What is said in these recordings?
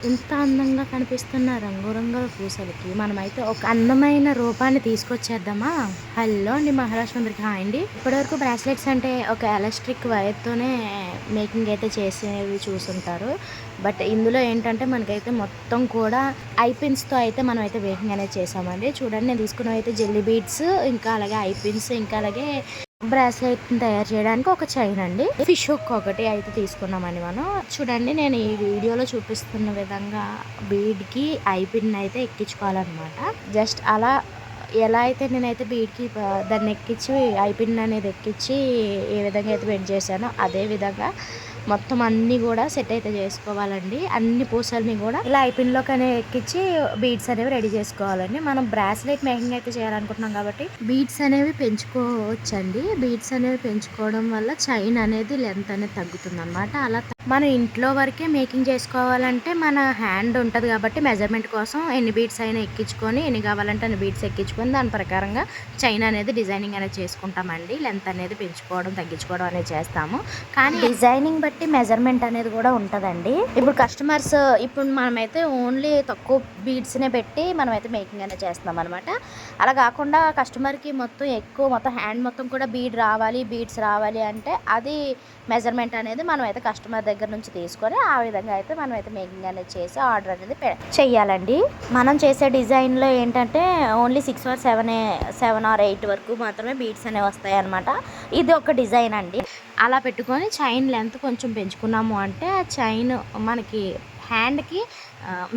ఇంత అందంగా కనిపిస్తున్న రంగురంగుల పూసలకి మనమైతే ఒక అందమైన రూపాన్ని తీసుకొచ్చేద్దామా? హలో అండి, మహారాష్ట్ర అందరికి హాయ్ అండి. ఇప్పటివరకు బ్రాస్లెట్స్ అంటే ఒక ఎలక్ట్రిక్ వైర్తోనే మేకింగ్ అయితే చేసేవి చూసుంటారు. బట్ ఇందులో ఏంటంటే మనకైతే మొత్తం కూడా ఐపిన్స్తో అయితే మనం అయితే మేకింగ్ అనేది చేసామండి. చూడండి, నేను తీసుకున్నవి అయితే జెల్లీ బీడ్స్, ఇంకా అలాగే ఐపిన్స్, ఇంకా అలాగే బ్రాస్లెట్ తయారు చేయడానికి ఒక చైన్ అండి, ఫిష్ హుక్ ఒకటి అయితే తీసుకున్నామండి మనం. చూడండి, నేను ఈ వీడియోలో చూపిస్తున్న విధంగా బీడ్కి ఐపిన్ అయితే ఎక్కించుకోవాలన్నమాట. జస్ట్ అలా ఎలా అయితే నేనైతే బీడ్కి దాన్ని ఎక్కించి ఐపిన్ అనేది ఎక్కించి ఏ విధంగా అయితే బెండ్ చేశానో అదే విధంగా మొత్తం అన్నీ కూడా సెట్ అయితే చేసుకోవాలండి. అన్ని పూసల్ని కూడా ఇలా ఐపిన్లోకి ఎక్కించి బీడ్స్ అనేవి రెడీ చేసుకోవాలండి. మనం బ్రాస్లెట్ మేకింగ్ అయితే చేయాలనుకుంటున్నాం కాబట్టి బీడ్స్ అనేవి పెంచుకోవచ్చండి. బీడ్స్ అనేవి పెంచుకోవడం వల్ల చైన్ అనేది లెంత్ అనేది తగ్గుతుంది అనమాట. అలా మనం ఇంట్లో వరకే మేకింగ్ చేసుకోవాలంటే మన హ్యాండ్ ఉంటుంది కాబట్టి మెజర్మెంట్ కోసం ఎన్ని బీడ్స్ అయినా ఎక్కించుకొని, ఎన్ని కావాలంటే అన్ని బీడ్స్ ఎక్కించుకొని దాని ప్రకారంగా చైన్ అనేది డిజైనింగ్ అనేది చేసుకుంటామండి. లెంత్ అనేది పెంచుకోవడం తగ్గించుకోవడం అనేది చేస్తాము. కానీ డిజైనింగ్ బట్టి మెజర్మెంట్ అనేది కూడా ఉంటుందండి. ఇప్పుడు కస్టమర్స్ ఇప్పుడు మనమైతే ఓన్లీ తక్కువ బీడ్స్నే పెట్టి మనమైతే మేకింగ్ అనేది చేస్తున్నాం అనమాట. అలా కాకుండా కస్టమర్కి మొత్తం హ్యాండ్ మొత్తం కూడా బీడ్స్ రావాలి అంటే అది మెజర్మెంట్ అనేది మనమైతే కస్టమర్ దగ్గర నుంచి తీసుకొని ఆ విధంగా అయితే మనమైతే మేకింగ్ అనేది చేసి ఆర్డర్ అనేది చెయ్యాలండి. మనం చేసే డిజైన్లో ఏంటంటే ఓన్లీ 6 or 7 or 8 వరకు మాత్రమే బీడ్స్ అనేవి వస్తాయి అనమాట. ఇది ఒక డిజైన్ అండి. అలా పెట్టుకొని చైన్ లెంత్ కొంచెం పెంచుకున్నాము అంటే ఆ చైన్ మనకి హ్యాండ్కి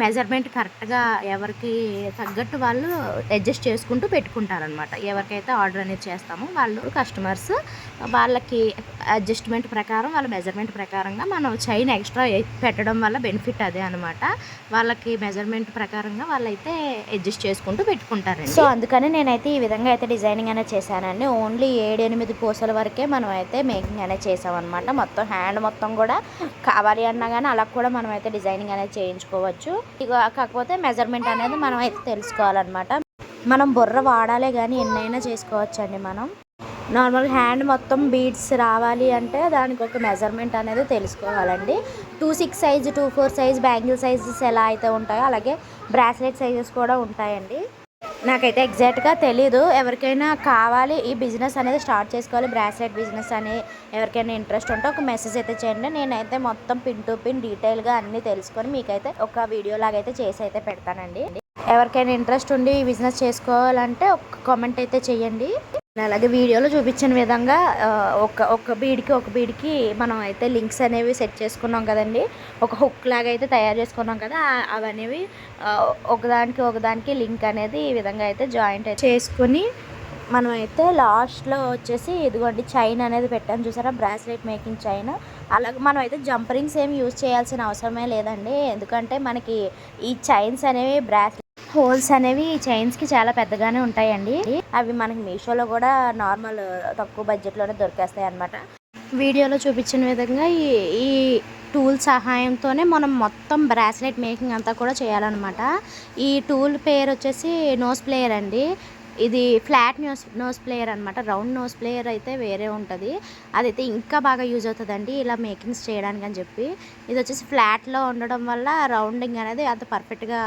మెజర్మెంట్ కరెక్ట్గా ఎవరికి తగ్గట్టు వాళ్ళు అడ్జస్ట్ చేసుకుంటూ పెట్టుకుంటారనమాట. ఎవరికైతే ఆర్డర్ అనేది చేస్తామో వాళ్ళు కస్టమర్స్ వాళ్ళకి అడ్జస్ట్మెంట్ ప్రకారం వాళ్ళ మెజర్మెంట్ ప్రకారంగా మనం చైన్ ఎక్స్ట్రా పెట్టడం వల్ల బెనిఫిట్ అదే అనమాట. వాళ్ళకి మెజర్మెంట్ ప్రకారంగా వాళ్ళైతే అడ్జస్ట్ చేసుకుంటూ పెట్టుకుంటారండి. సో అందుకని నేనైతే ఈ విధంగా అయితే డిజైనింగ్ అనేది చేశానండి. ఓన్లీ 7-8 పూసల వరకే మనం అయితే మేకింగ్ అనేది చేసామన్నమాట. మొత్తం హ్యాండ్ మొత్తం కూడా కావాలి అన్నా కానీ అలా కూడా మనం అయితే డిజైనింగ్ అనేది చేయించుకోవచ్చు. ఇక కాకపోతే మెజర్మెంట్ అనేది మనం అయితే తెలుసుకోవాలన్నమాట. మనం బుర్ర వాడాలే కానీ ఎన్నైనా చేసుకోవచ్చండి. మనం నార్మల్ హ్యాండ్ మొత్తం బీడ్స్ రావాలి అంటే దానికి ఒక మెజర్మెంట్ అనేది తెలుసుకోవాలండి. 2-6 సైజ్ 2-4 సైజ్ బ్యాంగిల్ సైజెస్ ఎలా అయితే ఉంటాయో అలాగే బ్రాస్లెట్ సైజెస్ కూడా ఉంటాయండి. నాకైతే ఎగ్జాక్ట్గా తెలీదు. ఎవరికైనా కావాలి ఈ బిజినెస్ అనేది స్టార్ట్ చేసుకోవాలి, బ్రాస్లెట్ బిజినెస్ అని ఎవరికైనా ఇంట్రెస్ట్ ఉంటే ఒక మెసేజ్ అయితే చేయండి. నేనైతే మొత్తం పిన్ టు పిన్ డీటెయిల్గా అన్నీ తెలుసుకొని మీకైతే ఒక వీడియో లాగైతే చేసి అయితే పెడతానండి. ఎవరికైనా ఇంట్రెస్ట్ ఉండి ఈ బిజినెస్ చేసుకోవాలంటే ఒక కామెంట్ అయితే చేయండి. అలాగే వీడియోలో చూపించిన విధంగా ఒక బీడ్కి మనం అయితే లింక్స్ అనేవి సెట్ చేసుకున్నాం కదండి. ఒక హుక్ లాగా అయితే తయారు చేసుకున్నాం కదా, అవనేవి ఒకదానికి లింక్ అనేది ఈ విధంగా అయితే జాయింట్ చేసుకుని మనం అయితే లాస్ట్లో వచ్చేసి ఇదిగోండి చైన్ అనేది పెట్టాను చూసారా, బ్రాస్లెట్ మేకింగ్ చైన్. అలాగే మనం అయితే జంప్ రింగ్స్ ఏమి యూజ్ చేయాల్సిన అవసరమే లేదండి. ఎందుకంటే మనకి ఈ చైన్స్ అనేవి హోల్స్ అనేవి చైన్స్కి చాలా పెద్దగానే ఉంటాయండి. అవి మనకి మీషోలో కూడా నార్మల్ తక్కువ బడ్జెట్లోనే దొరికేస్తాయి అన్నమాట. వీడియోలో చూపించిన విధంగా ఈ టూల్ సహాయంతోనే మనం మొత్తం బ్రాస్లెట్ మేకింగ్ అంతా కూడా చేయాలన్నమాట. ఈ టూల్ పేరు వచ్చేసి నోస్ ప్లేయర్ అండి. ఇది ఫ్లాట్ నోస్ ప్లేయర్ అనమాట. రౌండ్ నోస్ ప్లేయర్ అయితే వేరే ఉంటుంది, అదైతే ఇంకా బాగా యూజ్ అవుతుందండి ఇలా మేకింగ్స్ చేయడానికి అని చెప్పి. ఇది వచ్చేసి ఫ్లాట్లో ఉండడం వల్ల రౌండింగ్ అనేది అంత పర్ఫెక్ట్గా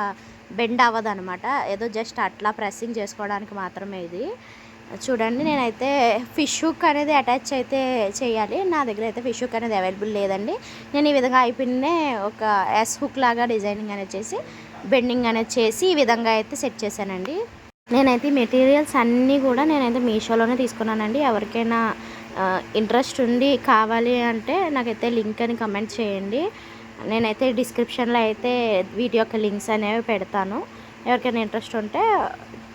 బెండ్ అవ్వదు అనమాట. ఏదో జస్ట్ అట్లా ప్రెస్సింగ్ చేసుకోవడానికి మాత్రమే ఇది. చూడండి, నేనైతే ఫిష్ హుక్ అనేది అటాచ్ అయితే చేయాలి. నా దగ్గర అయితే ఫిష్ హుక్ అనేది అవైలబుల్ లేదండి. నేను ఈ విధంగా ఐపిన్నే ఒక ఎస్ హుక్ లాగా డిజైనింగ్ అనేది చేసి బెండింగ్ అనేది చేసి ఈ విధంగా అయితే సెట్ చేశానండి. నేనైతే మెటీరియల్స్ అన్నీ కూడా నేనైతే మీషోలోనే తీసుకున్నానండి. ఎవరికైనా ఇంట్రెస్ట్ ఉండి కావాలి అంటే నాకైతే లింక్ అని కమెంట్ చేయండి. నేనైతే డిస్క్రిప్షన్లో అయితే వీటి యొక్క లింక్స్ అనేవి పెడతాను. ఎవరికైనా ఇంట్రెస్ట్ ఉంటే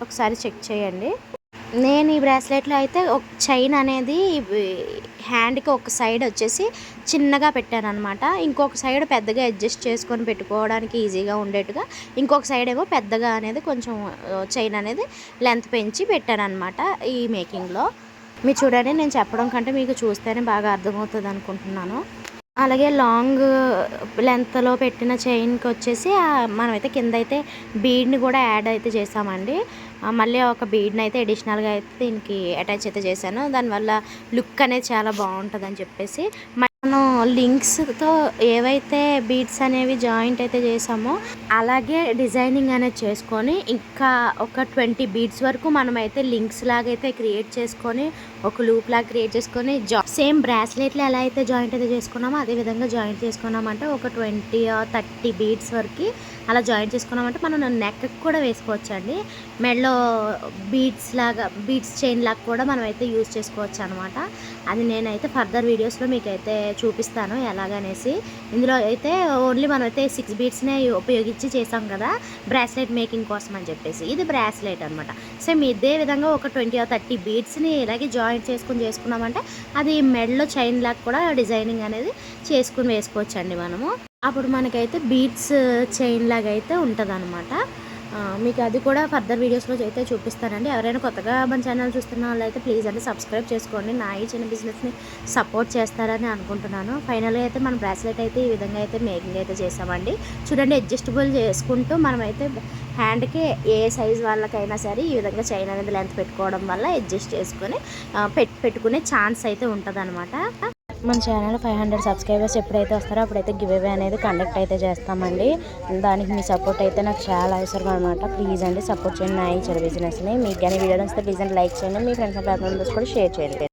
ఒకసారి చెక్ చేయండి. నేను ఈ బ్రాస్లెట్లో అయితే ఒక చైన్ అనేది హ్యాండ్కి ఒక సైడ్ వచ్చేసి చిన్నగా పెట్టాను అనమాట. ఇంకొక సైడ్ పెద్దగా అడ్జస్ట్ చేసుకొని పెట్టుకోవడానికి ఈజీగా ఉండేట్టుగా ఇంకొక సైడ్ ఏమో పెద్దగా అనేది కొంచెం చైన్ అనేది లెంత్ పెంచి పెట్టాను అనమాట ఈ మేకింగ్లో. మీరు చూడండి, నేను చెప్పడం కంటే మీకు చూస్తేనే బాగా అర్థమవుతుంది అనుకుంటున్నాను. అలాగే లాంగ్ లెంత్లో పెట్టిన చైన్కి వచ్చేసి మనమైతే కింద అయితే బీడ్ని కూడా యాడ్ అయితే చేసామండి. మళ్ళీ ఒక బీడ్ని అయితే అడిషనల్గా అయితే దీనికి అటాచ్ అయితే చేశాను. దానివల్ల లుక్ అనేది చాలా బాగుంటుంది అని చెప్పేసి మనం లింక్స్తో ఏవైతే బీడ్స్ అనేవి జాయింట్ అయితే చేసామో అలాగే డిజైనింగ్ అనేది చేసుకొని ఇంకా ఒక 20 బీడ్స్ వరకు మనమైతే లింక్స్ లాగా అయితే క్రియేట్ చేసుకొని ఒక లూప్ లాగా క్రియేట్ చేసుకొని సేమ్ బ్రాస్లెట్లో ఎలా అయితే జాయింట్ అయితే చేసుకున్నామో అదే విధంగా జాయింట్ చేసుకున్నామంటే ఒక 20-30 బీడ్స్ వరకు అలా జాయింట్ చేసుకున్నామంటే మనం నెక్కి కూడా వేసుకోవచ్చండి. మెడలో బీడ్స్ చైన్ లాగా కూడా మనం అయితే యూజ్ చేసుకోవచ్చు అనమాట. అది నేనైతే ఫర్దర్ వీడియోస్లో మీకైతే చూపిస్తాను ఎలాగనేసి. ఇందులో అయితే ఓన్లీ మనమైతే 6 బీడ్స్నే ఉపయోగించి చేసాం కదా బ్రాస్లెట్ మేకింగ్ కోసం అని చెప్పేసి. ఇది బ్రాస్లెట్ అనమాట. సేమ్ ఇదే విధంగా ఒక 20-30 బీడ్స్ని ఇలాగే జాయింట్ చేసుకున్నామంటే అది మెడలో చైన్ లాగా కూడా డిజైనింగ్ అనేది చేసుకుని వేసుకోవచ్చండి మనము. అప్పుడు మనకైతే బీడ్స్ చైన్ లాగా అయితే ఉంటుంది అనమాట. మీకు అది కూడా ఫర్దర్ వీడియోస్లో అయితే చూపిస్తానండి. ఎవరైనా కొత్తగా మన ఛానల్ చూస్తున్న వాళ్ళు అయితే ప్లీజ్ అండి సబ్స్క్రైబ్ చేసుకోండి. నా ఈ చిన్న బిజినెస్ని సపోర్ట్ చేస్తారని అనుకుంటున్నాను. ఫైనల్గా అయితే మన బ్రాస్లెట్ అయితే ఈ విధంగా అయితే మేకింగ్ అయితే చేసామండి. చూడండి, అడ్జస్టబుల్ చేసుకుంటూ మనమైతే హ్యాండ్కి ఏ సైజ్ వాళ్ళకైనా సరే ఈ విధంగా చైన్ అనేది లెంత్ పెట్టుకోవడం వల్ల అడ్జస్ట్ చేసుకొని పెట్టుకునే ఛాన్స్ అయితే ఉంటుంది. మన ఛానల్ 500 సబ్స్క్రైబర్స్ ఎప్పుడైతే వస్తారో అప్పుడైతే గివ్ అవే అనేది కండక్ట్ అయితే చేస్తామండి. దానికి మీ సపోర్ట్ అయితే నాకు చాలా అవసరం అనమాట. ప్లీజ్ అండి సపోర్ట్ చేయండి నా ఈ చిన్న బిజినెస్ని. మీకు కానీ వీడియో నచ్చితే ప్లీజ్ అండి లైక్ చేయండి. మీ ఫ్రెండ్స్ అండ్ ఫ్యామిలీ మెంబర్స్ కూడా షేర్ చేయండి.